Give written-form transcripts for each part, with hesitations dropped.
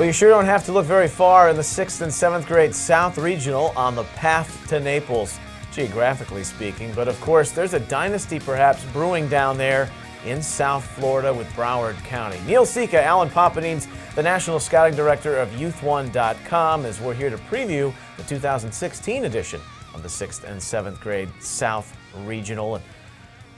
you sure don't have to look very far in the 6th and 7th grade South Regional on the path to Naples, geographically speaking. But of course, there's a dynasty perhaps brewing down there in South Florida with Broward County. Sika, Alan Popadines, the National Scouting Director of YouthOne.com, as we're here to preview the 2016 edition of the 6th and 7th grade South Regional. And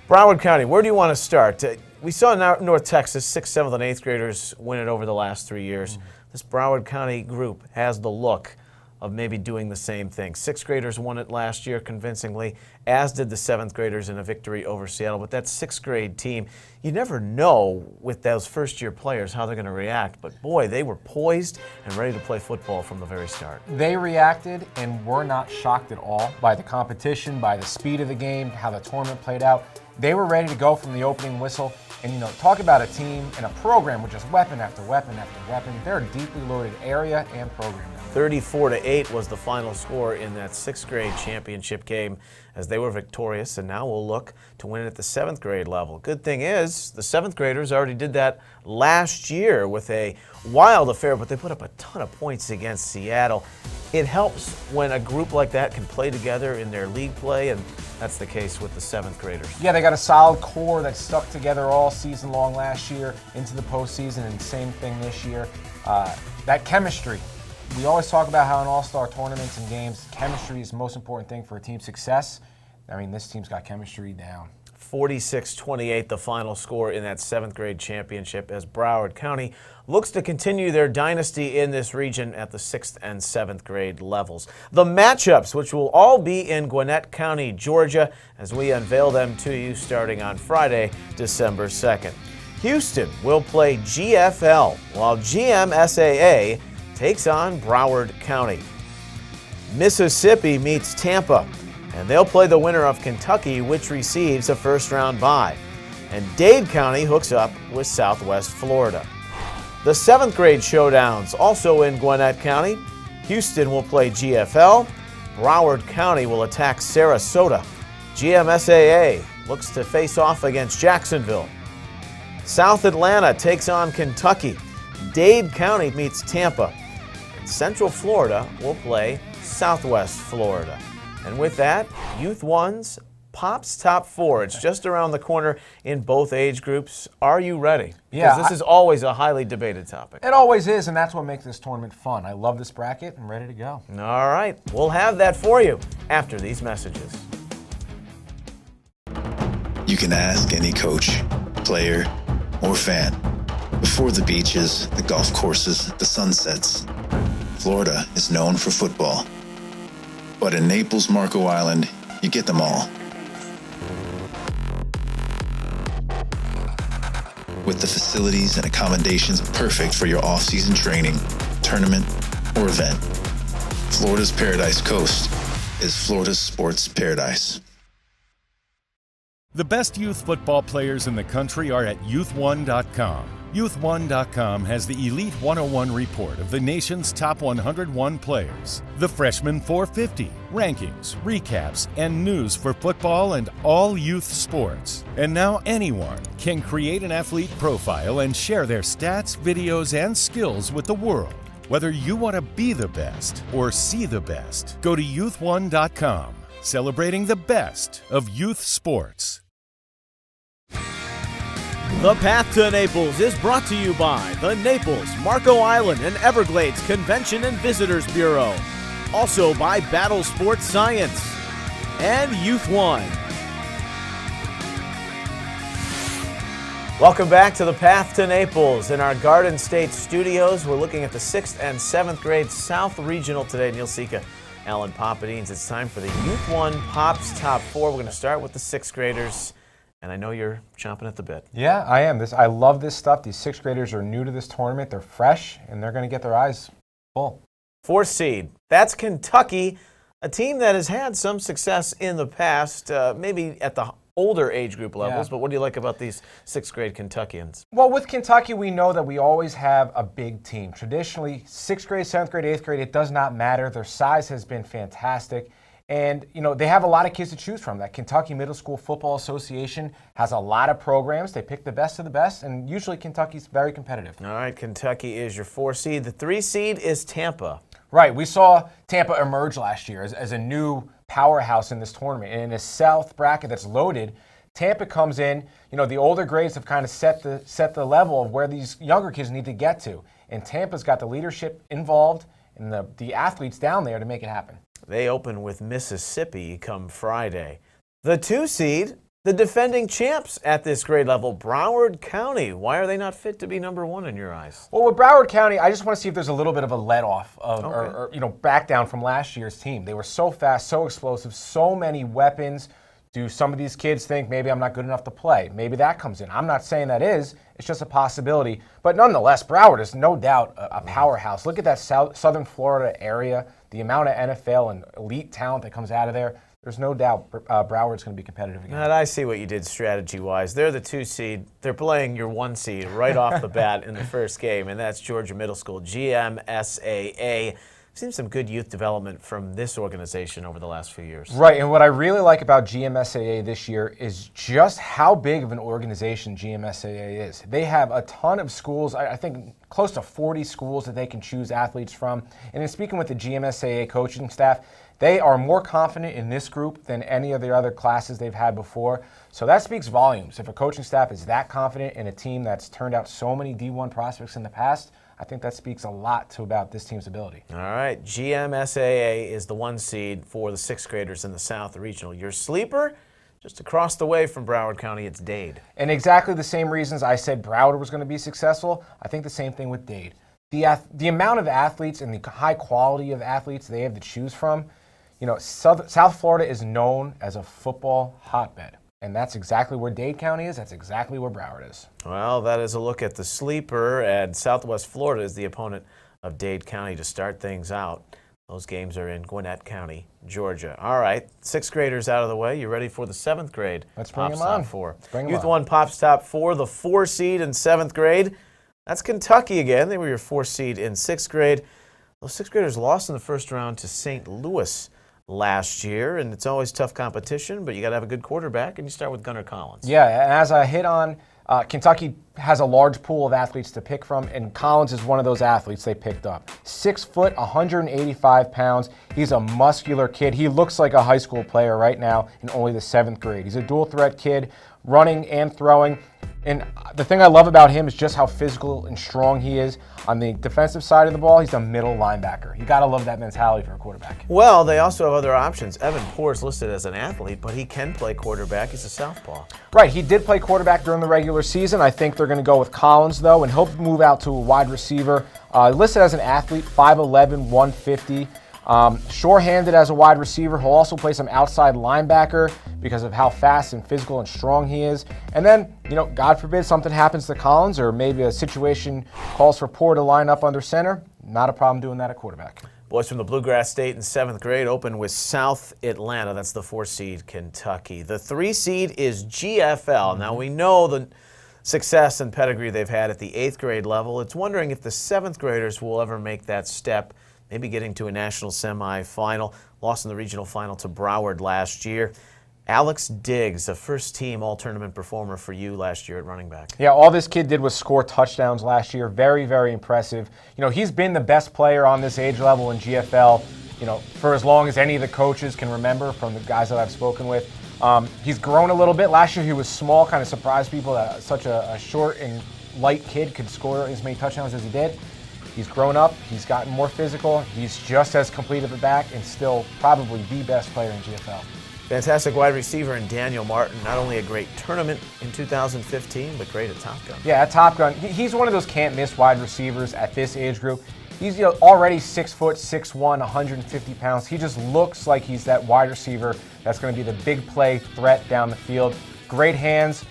Broward County, where do you want to start? We saw North Texas, 6th, 7th, and 8th graders win it over the last 3 years. This Broward County group has the look of maybe doing the same thing. 6th graders won it last year convincingly, as did the 7th graders in a victory over Seattle. But that 6th grade team, you never know with those first-year players how they're going to react. But boy, they were poised and ready to play football from the very start. They reacted and were not shocked at all by the competition, by the speed of the game, how the tournament played out. They were ready to go from the opening whistle. And, talk about a team and a program with just weapon after weapon after weapon. They're a deeply loaded area and program. 34-8 was the final score in that 6th grade championship game as they were victorious, and now we'll look to win it at the 7th grade level. Good thing is, the 7th graders already did that last year with a wild affair, but they put up a ton of points against Seattle. It helps when a group like that can play together in their league play, and that's the case with the 7th graders. Yeah, they got a solid core that stuck together all season long last year into the postseason, and same thing this year. That chemistry. We always talk about how in all-star tournaments and games, chemistry is the most important thing for a team's success. I mean, this team's got chemistry down. 46-28 the final score in that 7th grade championship as Broward County looks to continue their dynasty in this region at the 6th and 7th grade levels. The matchups, which will all be in Gwinnett County, Georgia, as we unveil them to you starting on Friday, December 2nd. Houston will play GFL, while GMSAA takes on Broward County. Mississippi meets Tampa, and they'll play the winner of Kentucky, which receives a first-round bye. And Dade County hooks up with Southwest Florida. The 7th grade showdowns also in Gwinnett County. Houston will play GFL. Broward County will attack Sarasota. GMSAA looks to face off against Jacksonville. South Atlanta takes on Kentucky. Dade County meets Tampa. Central Florida will play Southwest Florida. And with that, Youth One's Pop's Top 4. It's just around the corner in both age groups. Are you ready? Yeah. Because this is always a highly debated topic. It always is, and that's what makes this tournament fun. I love this bracket and ready to go. All right. We'll have that for you after these messages. You can ask any coach, player, or fan. Before the beaches, the golf courses, the sunsets, Florida is known for football. But in Naples, Marco Island, you get them all. With the facilities and accommodations perfect for your off-season training, tournament, or event. Florida's Paradise Coast is Florida's sports paradise. The best youth football players in the country are at YouthOne.com. YouthOne.com has the Elite 101 report of the nation's top 101 players, the Freshman 450, rankings, recaps, and news for football and all youth sports. And now anyone can create an athlete profile and share their stats, videos, and skills with the world. Whether you want to be the best or see the best, go to YouthOne.com, celebrating the best of youth sports. The Path to Naples is brought to you by the Naples, Marco Island, and Everglades Convention and Visitors Bureau. Also by Battle Sports Science and Youth One. Welcome back to the Path to Naples. In our Garden State studios, we're looking at the 6th and 7th grade South Regional today. Sika, Alan Popadines. It's time for the Youth One Pops Top 4. We're going to start with the 6th graders. And I know you're chomping at the bit. Yeah, I am. I love this stuff. These 6th graders are new to this tournament. They're fresh, and they're going to get their eyes full. 4th seed. That's Kentucky, a team that has had some success in the past, maybe at the older age group levels. Yeah. But what do you like about these 6th grade Kentuckians? Well, with Kentucky, we know that we always have a big team. Traditionally, 6th grade, 7th grade, 8th grade, it does not matter. Their size has been fantastic. And, they have a lot of kids to choose from. That Kentucky Middle School Football Association has a lot of programs. They pick the best of the best, and usually Kentucky's very competitive. All right, Kentucky is your 4 seed. The 3 seed is Tampa. Right. We saw Tampa emerge last year as a new powerhouse in this tournament. And in a South bracket that's loaded, Tampa comes in. The older grades have kind of set the level of where these younger kids need to get to. And Tampa's got the leadership involved and the athletes down there to make it happen. They open with Mississippi come Friday. The 2 seed, the defending champs at this grade level, Broward County. Why are they not fit to be number 1 in your eyes? Well, with Broward County, I just want to see if there's a little bit of a let-off or back down from last year's team. They were so fast, so explosive, so many weapons. Do some of these kids think maybe I'm not good enough to play? Maybe that comes in. I'm not saying that is. It's just a possibility. But nonetheless, Broward is no doubt a powerhouse. Look at that southern Florida area, the amount of NFL and elite talent that comes out of there. There's no doubt Broward's going to be competitive again. I see what you did strategy-wise. They're the 2 seed. They're playing your 1 seed right off the bat in the first game, and that's Georgia Middle School, GMSAA. Seen some good youth development from this organization over the last few years. Right, and what I really like about GMSAA this year is just how big of an organization GMSAA is. They have a ton of schools, I think close to 40 schools that they can choose athletes from. And in speaking with the GMSAA coaching staff, they are more confident in this group than any of the other classes they've had before. So that speaks volumes. If a coaching staff is that confident in a team that's turned out so many D1 prospects in the past, I think that speaks a lot about this team's ability. All right, GMSAA is the 1 seed for the 6th graders in the South Regional. Your sleeper, just across the way from Broward County, it's Dade. And exactly the same reasons I said Broward was going to be successful, I think the same thing with Dade. The amount of athletes and the high quality of athletes they have to choose from, South Florida is known as a football hotbed. And that's exactly where Dade County is. That's exactly where Broward is. Well, that is a look at the sleeper, and Southwest Florida is the opponent of Dade County to start things out. Those games are in Gwinnett County, Georgia. All right, 6th graders out of the way. You ready for the 7th grade? Let's bring them Pops on. Top 4. Bring Youth 1 Pops Top 4, the 4 seed in 7th grade. That's Kentucky again. They were your 4 seed in 6th grade. Those 6th graders lost in the first round to St. Louis last year, and it's always tough competition, but you got to have a good quarterback, and you start with Gunnar Collins. Yeah, and as I hit on, Kentucky has a large pool of athletes to pick from, and Collins is one of those athletes they picked up. 6 foot, 185 pounds. He's a muscular kid. He looks like a high school player right now in only the 7th grade. He's a dual threat kid, running and throwing. And the thing I love about him is just how physical and strong he is. On the defensive side of the ball, he's a middle linebacker. You got to love that mentality for a quarterback. Well, they also have other options. Evan Poor's listed as an athlete, but he can play quarterback. He's a southpaw. Right, he did play quarterback during the regular season. I think they're going to go with Collins, though, and he'll move out to a wide receiver. Listed as an athlete, 5'11", 150. Sure-handed as a wide receiver. He'll also play some outside linebacker because of how fast and physical and strong he is. And then, God forbid something happens to Collins, or maybe a situation calls for Poor to line up under center. Not a problem doing that at quarterback. Boys from the Bluegrass State in 7th grade open with South Atlanta. That's the 4 seed Kentucky. The 3 seed is GFL. Now we know the success and pedigree they've had at the 8th grade level. It's wondering if the 7th graders will ever make that step, maybe getting to a national semifinal. Lost in the regional final to Broward last year. Alex Diggs, a first-team all-tournament performer for you last year at running back. Yeah, all this kid did was score touchdowns last year. Very, very impressive. He's been the best player on this age level in GFL, for as long as any of the coaches can remember from the guys that I've spoken with. He's grown a little bit. Last year he was small, kind of surprised people that such a short and light kid could score as many touchdowns as he did. He's grown up. He's gotten more physical. He's just as complete of a back and still probably the best player in GFL. Fantastic wide receiver in Daniel Martin. Not only a great tournament in 2015, but great at Top Gun. Yeah, at Top Gun. He's one of those can't-miss wide receivers at this age group. He's already 6 foot, 6'1", 150 pounds. He just looks like he's that wide receiver that's going to be the big play threat down the field. Great hands.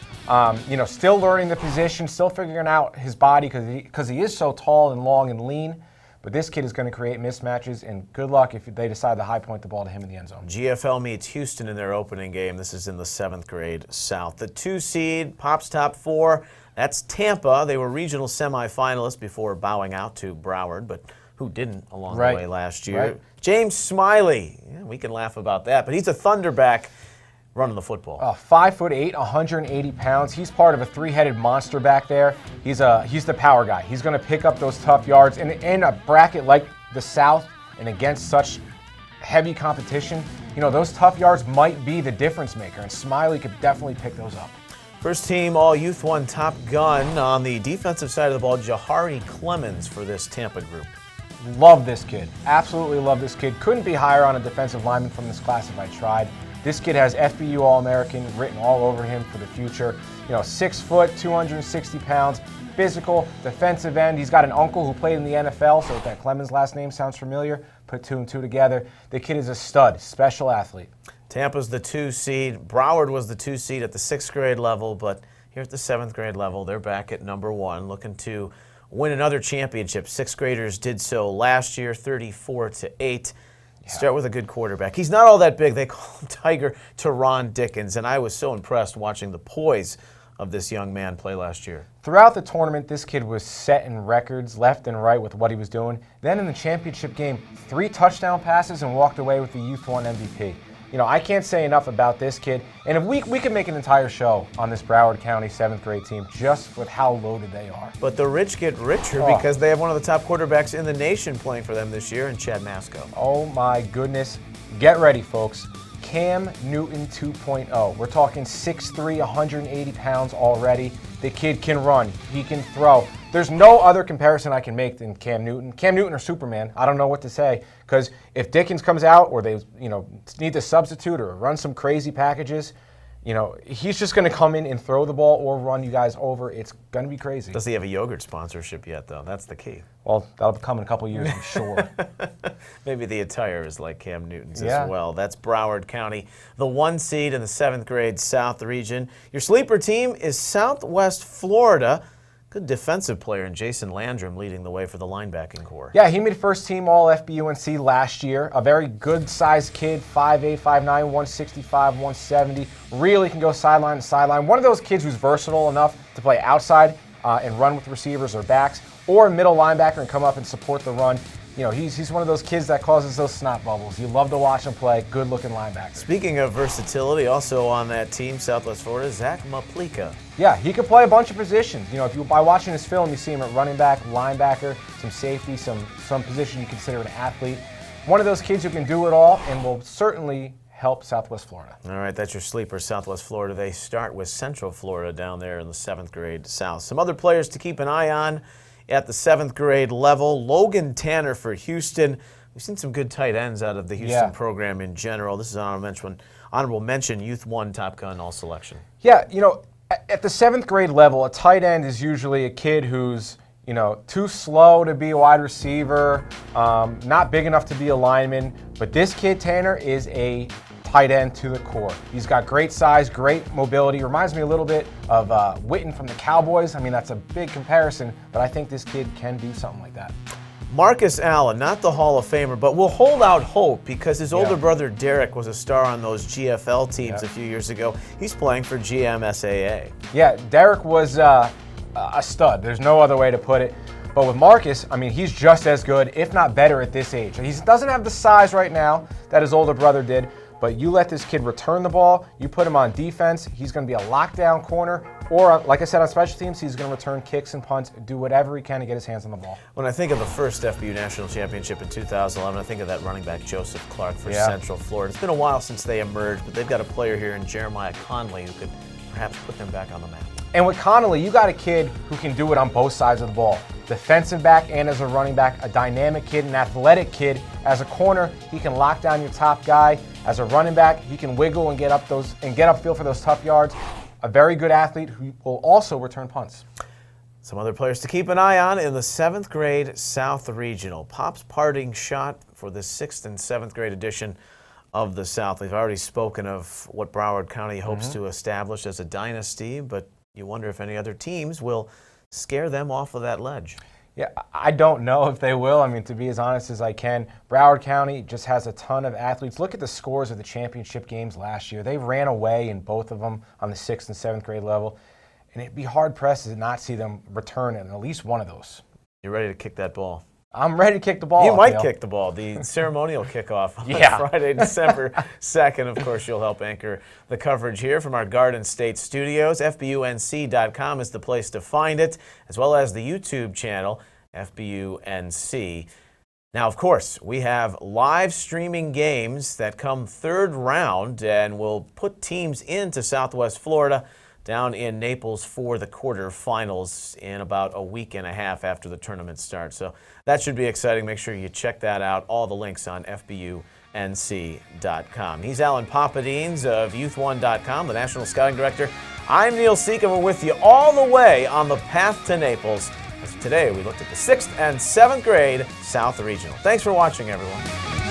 Still learning the position, still figuring out his body because he is so tall and long and lean. But this kid is going to create mismatches, and good luck if they decide to high point the ball to him in the end zone. GFL meets Houston in their opening game. This is in the 7th grade South. The 2 seed, Pops Top 4, that's Tampa. They were regional semifinalists before bowing out to Broward, but who didn't along the way last year. Right. James Smiley, We can laugh about that. But he's a thunderback running the football. 5'8", 180 pounds. He's part of a three-headed monster back there. He's the power guy. He's going to pick up those tough yards. And in a bracket like the South and against such heavy competition, you know, those tough yards might be the difference maker. And Smiley could definitely pick those up. First team all Youth 1 top gun on the defensive side of the ball, Jahari Clemens for this Tampa group. Love this kid. Absolutely love this kid. Couldn't be higher on a defensive lineman from this class if I tried. This kid has FBU All-American written all over him for the future. You know, 6 foot, 260 pounds, physical, defensive end. He's got an uncle who played in the NFL, so if that Clemens last name sounds familiar, put 2 and 2 together. The kid is a stud, special athlete. Tampa's the 2 seed. Broward was the 2 seed at the 6th grade level, but here at the 7th grade level, they're back at number 1, looking to win another championship. 6th graders did so last year, 34-8. Start with a good quarterback. He's not all that big. They call him Tiger Teron Dickens, and I was so impressed watching the poise of this young man play last year. Throughout the tournament, this kid was setting records left and right with what he was doing. Then in the championship game, 3 touchdown passes and walked away with the Youth 1 MVP. You know, I can't say enough about this kid. And if we could make an entire show on this Broward County 7th grade team just with how loaded they are. But the rich get richer because they have one of the top quarterbacks in the nation playing for them this year in Chad Masco. Oh my goodness. Get ready, folks. Cam Newton 2.0. We're talking 6'3", 180 pounds already. The kid can run. He can throw. There's no other comparison I can make than Cam Newton. Cam Newton or Superman. I don't know what to say. Because if Dickens comes out or they, you know, need to substitute or run some crazy packages, you know, he's just going to come in and throw the ball or run you guys over. It's going to be crazy. Does he have a yogurt sponsorship yet, though? That's the key. Well, that'll come in a couple of years, I'm sure. Maybe the attire is like Cam Newton's as well. That's Broward County, the 1 seed in the 7th grade South region. Your sleeper team is Southwest Florida. Good defensive player in Jason Landrum leading the way for the linebacking core. Yeah, he made first team all FBUNC last year. A very good-sized kid, 5'8", 5'9", 165, 170. Really can go sideline to sideline. One of those kids who's versatile enough to play outside and run with receivers or backs, or middle linebacker and come up and support the run. You know, he's one of those kids that causes those snot bubbles. You love to watch him play. Good-looking linebacker. Speaking of versatility, also on that team, Southwest Florida, Zach Maplika. Yeah, he can play a bunch of positions. You know, if you by watching his film, you see him at running back, linebacker, some safety, some position you consider an athlete. One of those kids who can do it all and will certainly help Southwest Florida. All right, that's your sleeper, Southwest Florida. They start with Central Florida down there in the 7th grade South. Some other players to keep an eye on at the 7th grade level. Logan Tanner for Houston. We've seen some good tight ends out of the Houston program in general. This is an honorable mention, Youth 1 Top Gun All Selection. Yeah, you know, at the 7th grade level, a tight end is usually a kid who's, you know, too slow to be a wide receiver, not big enough to be a lineman. But this kid, Tanner, is a tight end to the core. He's got great size, great mobility. Reminds me a little bit of Witten from the Cowboys. I mean, that's a big comparison, but I think this kid can do something like that. Marcus Allen, not the Hall of Famer, but we'll hold out hope because his older brother Derek was a star on those GFL teams a few years ago. He's playing for GMSAA. Yeah, Derek was a stud. There's no other way to put it. But with Marcus, I mean, he's just as good, if not better at this age. He doesn't have the size right now that his older brother did, but you let this kid return the ball, you put him on defense, he's going to be a lockdown corner, or like I said on special teams, he's going to return kicks and punts, do whatever he can to get his hands on the ball. When I think of the first FBU National Championship in 2011, I think of that running back Joseph Clark for Central Florida. It's been a while since they emerged, but they've got a player here in Jeremiah Conley who could perhaps put them back on the map. And with Connolly, you got a kid who can do it on both sides of the ball. Defensive back and as a running back, a dynamic kid, an athletic kid. As a corner, he can lock down your top guy. As a running back, he can wiggle and get upfield for those tough yards. A very good athlete who will also return punts. Some other players to keep an eye on in the 7th grade South Regional. Pop's parting shot for the 6th and 7th grade edition of the South. We've already spoken of what Broward County hopes to establish as a dynasty, but you wonder if any other teams will scare them off of that ledge. Yeah, I don't know if they will. I mean, to be as honest as I can, Broward County just has a ton of athletes. Look at the scores of the championship games last year. They ran away in both of them on the 6th and 7th grade level, and it'd be hard-pressed to not see them return in at least one of those. You're ready to kick that ball. I'm ready to kick the ball. You might Neil. kick the ball. The ceremonial kickoff on Yeah. Friday, December 2nd. Of course, you'll help anchor the coverage here from our Garden State studios. FBUNC.com is the place to find it, as well as the YouTube channel, FBUNC. Now, of course, we have live streaming games that come third round, and we'll put teams into Southwest Florida down in Naples for the quarterfinals in about a week and a half after the tournament starts. So that should be exciting. Make sure you check that out. All the links on FBUNC.com. He's Alan Popadines of Youth1.com, the National Scouting Director. I'm Neil Sika. We're with you all the way on the path to Naples. As today, we looked at the 6th and 7th grade South Regional. Thanks for watching, everyone.